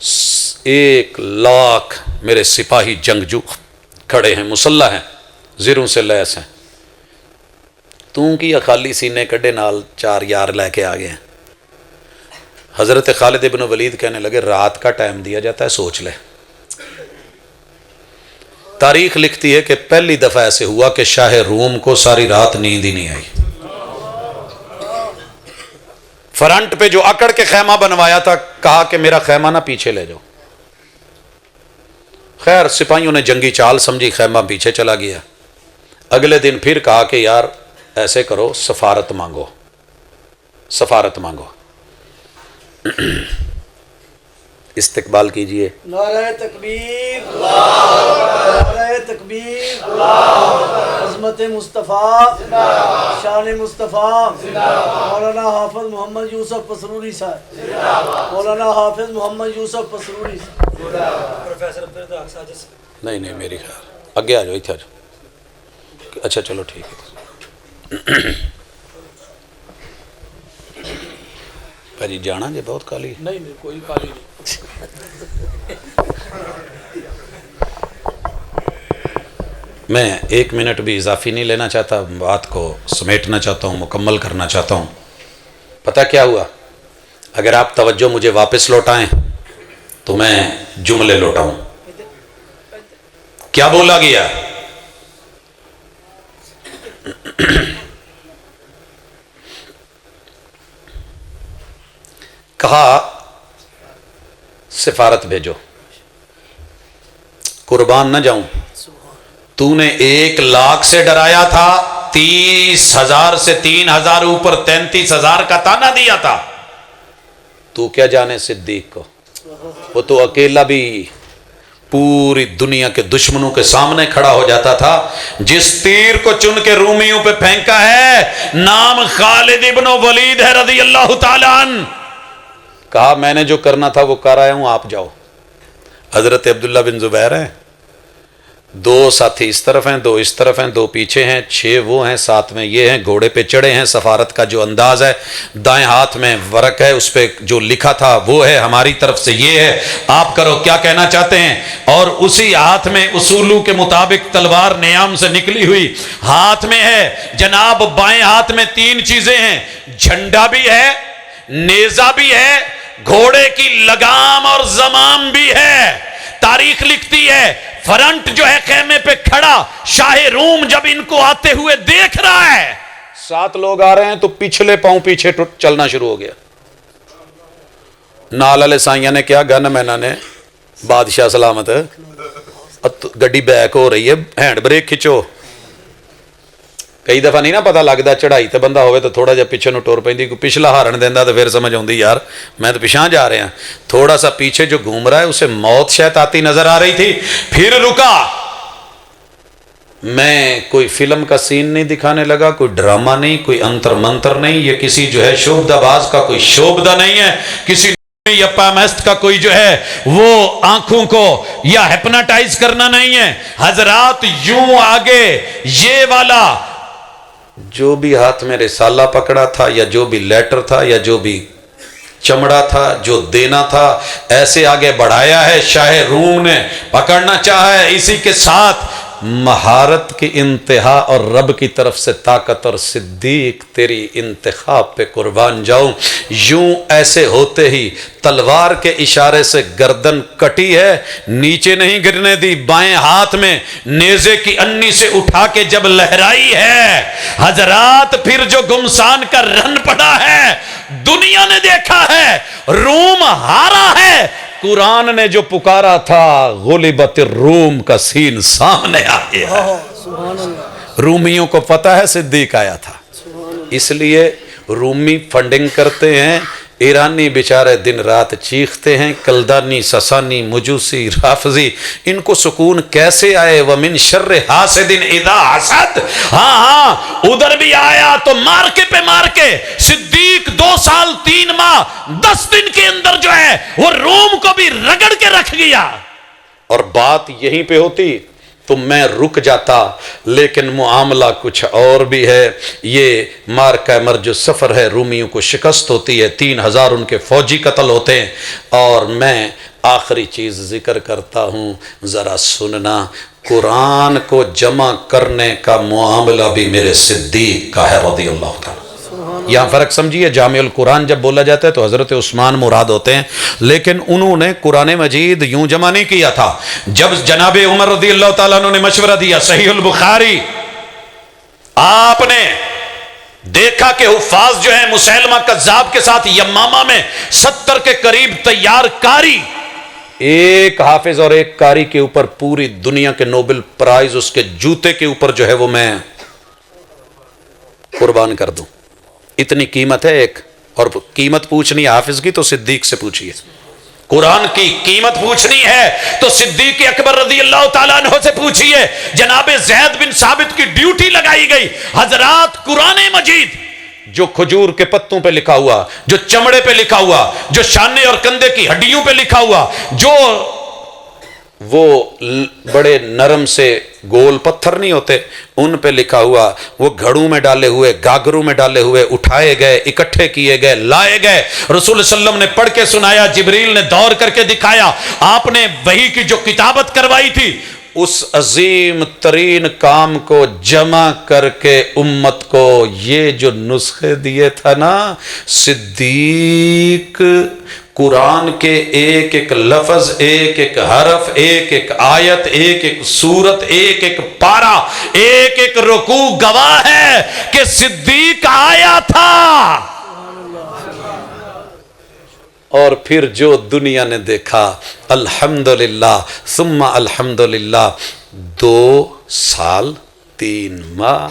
1,00,000 میرے سپاہی جنگجو کھڑے ہیں، مسلح ہیں، زروں سے لیس ہیں، توں کی خالی سینے کڈے نال 4 یار لے کے آ گئے ہیں۔ حضرت خالد ابن ولید کہنے لگے رات کا ٹائم دیا جاتا ہے، سوچ لے۔ تاریخ لکھتی ہے کہ پہلی دفعہ ایسے ہوا کہ شاہ روم کو ساری رات نیند ہی نہیں آئی۔ فرنٹ پہ جو اکڑ کے خیمہ بنوایا تھا، کہا کہ میرا خیمہ نہ پیچھے لے جاؤ۔ خیر سپاہیوں نے جنگی چال سمجھی، خیمہ پیچھے چلا گیا۔ اگلے دن پھر کہا کہ یار ایسے کرو، سفارت مانگو، سفارت مانگو، استقبال کیجئے۔ نعرہ تکبیر، نعرہ تکبیر، عظمت مصطفیٰ، شان مصطفیٰ، مولانا حافظ محمد یوسف پسروری صاحب، مولانا حافظ محمد یوسف پسروری صاحب۔ پروفیسر عبدالرزاق ساجد صاحب۔ نہیں میری خیال اگے آ جاؤ، اتھے آ جاؤ۔ اچھا چلو ٹھیک ہے بھائی جانا جی، بہت کالی نہیں کوئی کالی نہیں۔ میں 1 منٹ بھی اضافی نہیں لینا چاہتا، بات کو سمیٹنا چاہتا ہوں، مکمل کرنا چاہتا ہوں۔ پتہ کیا ہوا؟ اگر آپ توجہ مجھے واپس لوٹائیں تو میں جملے لوٹاؤں۔ کیا بولا گیا؟ کہا سفارت بھیجو، قربان نہ جاؤں، تو نے 1,00,000 سے ڈرایا تھا، 30,000 سے 3,000 اوپر 33,000 کا تانا دیا تھا، تو کیا جانے صدیق کو، وہ تو اکیلا بھی پوری دنیا کے دشمنوں کے سامنے کھڑا ہو جاتا تھا۔ جس تیر کو چن کے رومیوں پہ پھینکا ہے نام خالد ابن ولید ہے رضی اللہ تعالیٰ عنہ۔ کہا میں نے جو کرنا تھا وہ کر آیا ہوں، آپ جاؤ۔ حضرت عبداللہ بن زبیر ہیں، 2 ساتھی اس طرف ہیں، 2 اس طرف ہیں، 2 پیچھے ہیں، 6 وہ ہیں، 7 میں یہ ہیں، گھوڑے پہ چڑھے ہیں۔ سفارت کا جو انداز ہے، دائیں ہاتھ میں ورق ہے، اس پہ جو لکھا تھا وہ ہے، ہماری طرف سے یہ ہے، آپ کرو کیا کہنا چاہتے ہیں۔ اور اسی ہاتھ میں اصولوں کے مطابق تلوار نیام سے نکلی ہوئی ہاتھ میں ہے جناب۔ بائیں ہاتھ میں 3 چیزیں ہیں، جھنڈا بھی ہے، نیزہ بھی ہے، گھوڑے کی لگام اور زمام بھی ہے۔ تاریخ لکھتی ہے فرنٹ جو ہے خیمے پہ کھڑا، شاہ روم جب ان کو آتے ہوئے دیکھ رہا ہے، 7 لوگ آ رہے ہیں تو پچھلے پاؤں پیچھے چلنا شروع ہو گیا۔ نال والے سائیاں نے کیا، گن مینہ نے بادشاہ سلامت، گڈی بیک ہو رہی ہے، ہینڈ بریک کھچو۔ کئی دفعہ نہیں نا پتہ لگتا، چڑھائی تے بندہ ہوئے تو تھوڑا جا پیچھے نو ٹور پیندی، کوئی پچھلا ہارن دیندہ تو پھر سمجھ ہوندی یار میں تو پیچھے جا رہے ہیں۔ تھوڑا سا پیچھے جو گھوم رہا ہے اسے موت شاید آتی نظر آ رہی تھی، پھر رکا۔ میں کوئی فلم کا سین نہیں دکھانے لگا، کوئی ڈرامہ نہیں، کوئی انتر منتر نہیں، یہ کسی جو ہے شوبدہ باز کا کوئی شوبدہ نہیں ہے، کسی یا پیمسٹ کا کوئی جو ہے وہ آنکھوں کو یا ہپناٹائز کرنا نہیں ہے۔ حضرات یوں آگے یہ والا جو بھی ہاتھ میں رسالہ پکڑا تھا یا جو بھی لیٹر تھا یا جو بھی چمڑا تھا جو دینا تھا، ایسے آگے بڑھایا ہے۔ شاہ روم نے پکڑنا چاہا ہے، اسی کے ساتھ مہارت کی انتہا اور رب کی طرف سے طاقت، اور صدیق تیری انتخاب پہ قربان جاؤں۔ یوں ایسے ہوتے ہی تلوار کے اشارے سے گردن کٹی ہے، نیچے نہیں گرنے دی، بائیں ہاتھ میں نیزے کی انی سے اٹھا کے جب لہرائی ہے حضرات، پھر جو گمسان کا رن پڑا ہے دنیا نے دیکھا ہے، روم ہارا ہے۔ قرآن نے جو پکارا تھا غلبت الروم کا سین سامنے آ گیا۔ رومیوں کو پتہ ہے صدیق آیا تھا، اس لیے رومی فنڈنگ کرتے ہیں، ایرانی بیچارے دن رات چیختے ہیں، کلدانی، سسانی، مجوسی، رافضی، ان کو سکون کیسے آئے؟ وَمِن شَرِّ حَاسِدٍ اِذَا حَسَدْ۔ ہاں ادھر بھی آیا تو مارکے پہ مارکے، صدیق 2 سال 3 ماہ 10 دن کے اندر جو ہے وہ روم کو بھی رگڑ کے رکھ گیا۔ اور بات یہیں پہ ہوتی تو میں رک جاتا، لیکن معاملہ کچھ اور بھی ہے۔ یہ مارکہ مرج سفر ہے، رومیوں کو شکست ہوتی ہے، 3,000 ان کے فوجی قتل ہوتے ہیں، اور میں آخری چیز ذکر کرتا ہوں، ذرا سننا، قرآن کو جمع کرنے کا معاملہ بھی میرے صدیق کا ہے رضی اللہ تعالیٰ۔ یہاں فرق سمجھیے، جامع القرآن جب بولا جاتا ہے تو حضرت عثمان مراد ہوتے ہیں، لیکن انہوں نے قرآن مجید یوں جمع نہیں کیا تھا۔ جب جناب عمر رضی اللہ تعالیٰ عنہ نے مشورہ دیا، صحیح البخاری آپ نے دیکھا کہ حفاظ جو ہیں مسیلمہ کذاب کے ساتھ یمامہ میں 70 کے قریب تیار کاری، ایک حافظ اور ایک قاری کے اوپر پوری دنیا کے نوبل پرائز اس کے جوتے کے اوپر جو ہے وہ میں قربان کر دوں، اتنی قیمت ہے ایک۔ اور قیمت پوچھنی ہے حافظ کی تو صدیق سے پوچھیے، قرآن کی قیمت پوچھنی ہے تو صدیق اکبر رضی اللہ تعالیٰ عنہ سے پوچھیے۔ جناب زید بن ثابت کی ڈیوٹی لگائی گئی، حضرات قرآن مجید جو کھجور کے پتوں پہ لکھا ہوا، جو چمڑے پہ لکھا ہوا، جو شانے اور کندھے کی ہڈیوں پہ لکھا ہوا، جو وہ بڑے نرم سے گول پتھر نہیں ہوتے ان پہ لکھا ہوا، وہ گھڑوں میں ڈالے ہوئے، گاگروں میں ڈالے ہوئے، اٹھائے گئے، اکٹھے کیے گئے، لائے گئے، رسول صلی اللہ علیہ وسلم نے پڑھ کے سنایا، جبریل نے دور کر کے دکھایا، آپ نے وحی کی جو کتابت کروائی تھی اس عظیم ترین کام کو جمع کر کے امت کو یہ جو نسخے دیے تھا نا، صدیق قرآن کے ایک ایک لفظ، ایک ایک حرف، ایک ایک آیت، ایک ایک سورت، ایک ایک پارہ، ایک ایک رکوع گواہ ہے کہ صدیق آیا تھا۔ اور پھر جو دنیا نے دیکھا، الحمدللہ ثم الحمدللہ، 2 سال 3 ماہ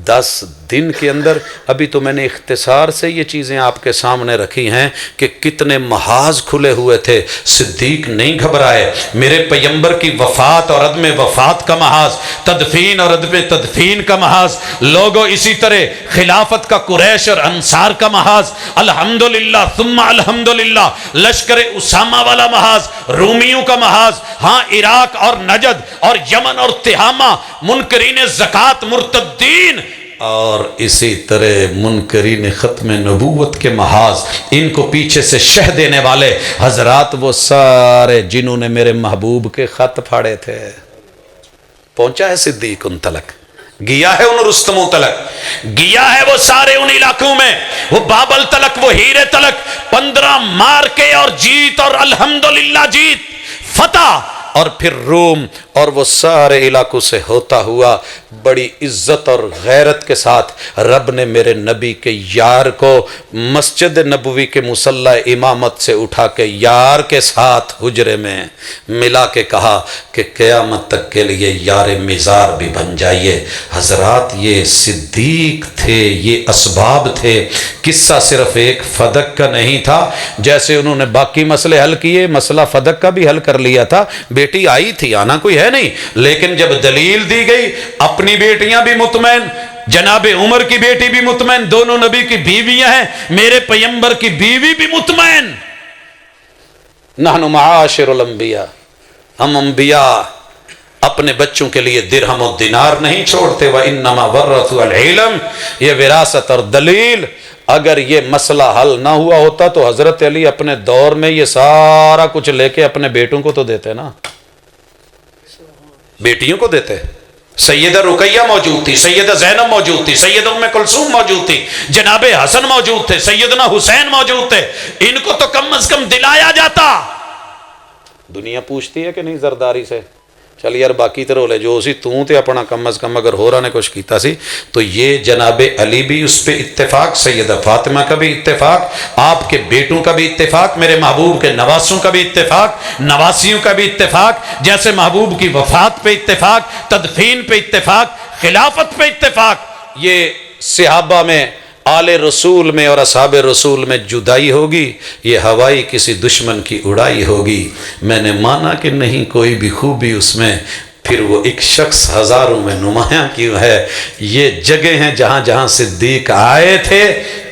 10 دن کے اندر، ابھی تو میں نے اختصار سے یہ چیزیں آپ کے سامنے رکھی ہیں کہ کتنے محاذ کھلے ہوئے تھے۔ صدیق نہیں گھبرائے، میرے پیغمبر کی وفات اور عدم وفات کا محاذ، تدفین اور عدم تدفین کا محاذ، لوگوں اسی طرح خلافت کا قریش اور انصار کا محاذ، الحمدللہ ثم الحمدللہ، لشکر اسامہ والا محاذ، رومیوں کا محاذ، ہاں عراق اور نجد اور یمن اور تہامہ، منکرین زکوٰۃ، مرتدین، اور اسی طرح منکرین ختم نبوت کے محاذ، ان کو پیچھے سے شہ دینے والے حضرات، وہ سارے جنہوں نے میرے محبوب کے خط پھاڑے تھے، پہنچا ہے صدیق ان تلک، گیا ہے ان رستموں تلک، گیا ہے وہ سارے ان علاقوں میں، وہ بابل تلک، وہ ہیرے تلک، 15 مار کے اور جیت، اور الحمدللہ جیت، فتح، اور پھر روم، اور وہ سارے علاقوں سے ہوتا ہوا بڑی عزت اور غیرت کے ساتھ رب نے میرے نبی کے یار کو مسجد نبوی کے مصلی امامت سے اٹھا کے یار کے ساتھ حجرے میں ملا کے کہا کہ قیامت تک کے لیے یار مزار بھی بن جائیے۔ حضرات یہ صدیق تھے، یہ اسباب تھے، قصہ صرف ایک فدق کا نہیں تھا، جیسے انہوں نے باقی مسئلے حل کیے، مسئلہ فدق کا بھی حل کر لیا تھا، بیٹی آئی تھی، آنا کوئی ہے نہیں، لیکن جب دلیل دی گئی، اپنی بیٹیاں بھی مطمئن، جناب عمر کی بیٹی بھی مطمئن، دونوں نبی کی بیویاں ہیں، میرے پیغمبر کی بیوی بھی مطمئن۔ نحن معاشر الانبیاء، ہم انبیاء اپنے بچوں کے لیے درہم و دینار نہیں چھوڑتے، وَإِنَّمَا وَرَّثُوا الْعِلْمَ، یہ وراثت اور دلیل۔ اگر یہ مسئلہ حل نہ ہوا ہوتا تو حضرت علی اپنے دور میں یہ سارا کچھ لے کے اپنے بیٹوں کو تو دیتے نا، بیٹیوں کو دیتے۔ سیدہ رقیہ موجود تھی، سیدہ زینب موجود تھی، سیدہ ام کلثوم موجود تھی، جناب حسن موجود تھے، سیدنا حسین موجود تھے، ان کو تو کم از کم دلایا جاتا۔ دنیا پوچھتی ہے کہ نہیں زرداری سے، چل یار باقی تے رولے جو اسی توں تے اپنا کم از کم اگر ہو رہا نے کچھ کیتا سی، تو یہ جناب علی بھی اس پہ اتفاق، سیدہ فاطمہ کا بھی اتفاق، آپ کے بیٹوں کا بھی اتفاق، میرے محبوب کے نواسوں کا بھی اتفاق، نواسیوں کا بھی اتفاق، جیسے محبوب کی وفات پہ اتفاق، تدفین پہ اتفاق، خلافت پہ اتفاق۔ یہ صحابہ میں، آل رسول میں اور اصحاب رسول میں جدائی ہوگی، یہ ہوائی کسی دشمن کی اڑائی ہوگی۔ میں نے مانا کہ نہیں کوئی بھی خوبی اس میں پھر وہ ایک شخص ہزاروں میں نمایاں کیوں ہے؟ یہ جگہ ہیں جہاں جہاں صدیق آئے تھے،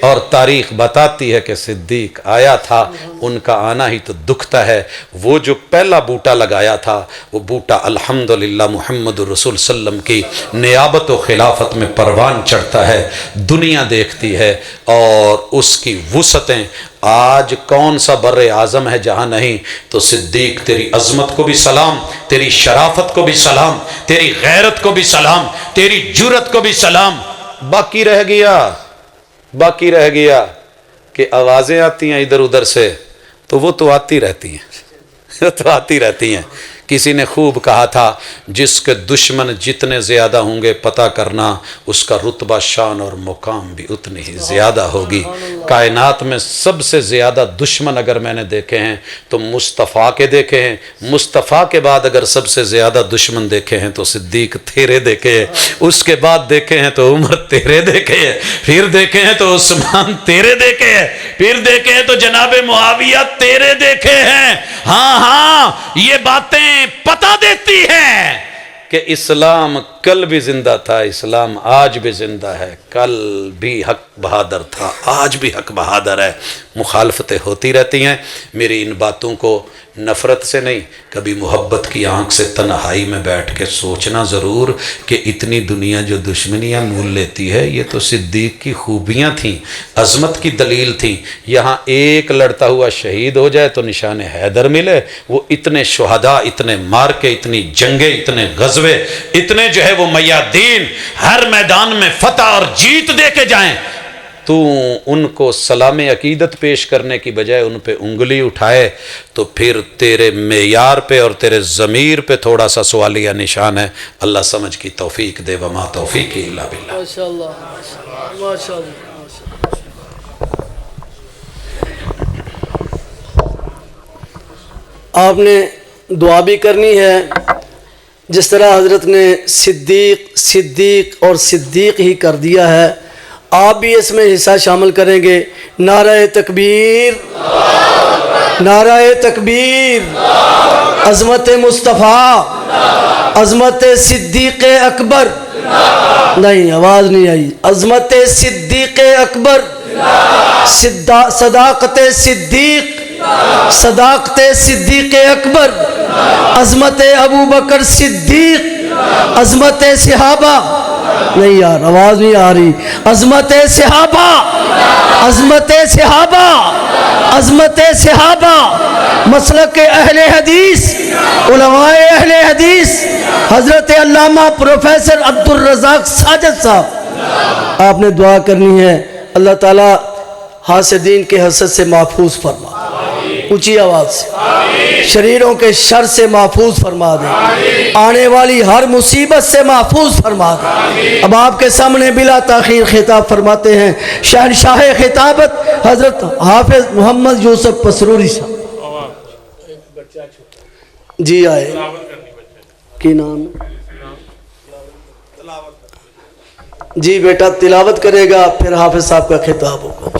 اور تاریخ بتاتی ہے کہ صدیق آیا تھا، ان کا آنا ہی تو دکھتا ہے۔ وہ جو پہلا بوٹا لگایا تھا، وہ بوٹا الحمدللہ محمد رسول صلی اللہ علیہ وسلم کی نیابت و خلافت میں پروان چڑھتا ہے، دنیا دیکھتی ہے، اور اس کی وسعتیں آج کون سا بر اعظم ہے جہاں نہیں؟ تو صدیق تیری عظمت کو بھی سلام، تیری شرافت کو بھی سلام، تیری غیرت کو بھی سلام، تیری جرت کو بھی سلام۔ باقی رہ گیا کہ آوازیں آتی ہیں ادھر ادھر سے، تو وہ تو آتی رہتی ہیں کسی نے خوب کہا تھا، جس کے دشمن جتنے زیادہ ہوں گے پتہ کرنا اس کا رتبہ، شان اور مقام بھی اتنی ہی زیادہ ہوگی۔ کائنات میں سب سے زیادہ دشمن اگر میں نے دیکھے ہیں تو مصطفیٰ کے دیکھے ہیں، مصطفیٰ کے بعد اگر سب سے زیادہ دشمن دیکھے ہیں تو صدیق تیرے دیکھے ہیں، اس کے بعد دیکھے ہیں تو عمر تیرے دیکھے ہیں، پھر دیکھے ہیں تو عثمان تیرے دیکھے ہیں، پھر دیکھے ہیں تو جناب معاویہ تیرے دیکھے ہیں۔ ہاں یہ باتیں پتہ دیتی ہے کہ اسلام کل بھی زندہ تھا، اسلام آج بھی زندہ ہے، کل بھی حق بہادر تھا، آج بھی حق بہادر ہے۔ مخالفتیں ہوتی رہتی ہیں، میری ان باتوں کو نفرت سے نہیں، کبھی محبت کی آنکھ سے تنہائی میں بیٹھ کے سوچنا ضرور کہ اتنی دنیا جو دشمنیاں مول لیتی ہے، یہ تو صدیق کی خوبیاں تھیں، عظمت کی دلیل تھیں۔ یہاں ایک لڑتا ہوا شہید ہو جائے تو نشان حیدر ملے، وہ اتنے شہداء، اتنے مارکے، اتنی جنگیں، اتنے غزوے، اتنے جو ہے وہ میادین، ہر میدان میں فتح اور جیت دے کے جائیں، تو ان کو سلام عقیدت پیش کرنے کی بجائے ان پہ انگلی اٹھائے، تو پھر تیرے معیار پہ اور تیرے ضمیر پہ تھوڑا سا سوالیہ نشان ہے۔ اللہ سمجھ کی توفیق دے، وما توفیقی الا باللہ۔ ماشاءاللہ ماشاءاللہ۔ آپ نے دعا بھی کرنی ہے، جس طرح حضرت نے صدیق اور صدیق ہی کر دیا ہے، آپ بھی اس میں حصہ شامل کریں گے۔ نعرہ تکبیر، نعرہ تکبیر، عظمت مصطفیٰ، عظمت صدیق اکبر، نہیں آواز نہیں آئی، عظمت صدیق اکبر، صداقت صدیق، صداقت صدیق اکبر، عظمت ابو بکر صدیق، عظمت صحابہ، نہیں یار آواز نہیں آ رہی، عظمت صحابہ، عظمت صحابہ، عظمت صحابہ، مسلک اہل حدیث، علماء اہل حدیث، حضرت علامہ پروفیسر عبدالرزاق ساجد صاحب، آپ نے دعا کرنی ہے۔ اللہ تعالیٰ حاسدین کے حسد سے محفوظ فرما، اونچی آواز سے، شریروں کے شر سے محفوظ فرما دے، آنے والی ہر مصیبت سے محفوظ فرما دے۔ اب آپ کے سامنے بلا تاخیر خطاب فرماتے ہیں شہنشاہ خطابت حضرت حافظ محمد یوسف پسروری صاحب، جی آئے، کی نام جی بیٹا تلاوت کرے گا، پھر حافظ صاحب کا خطاب ہوگا۔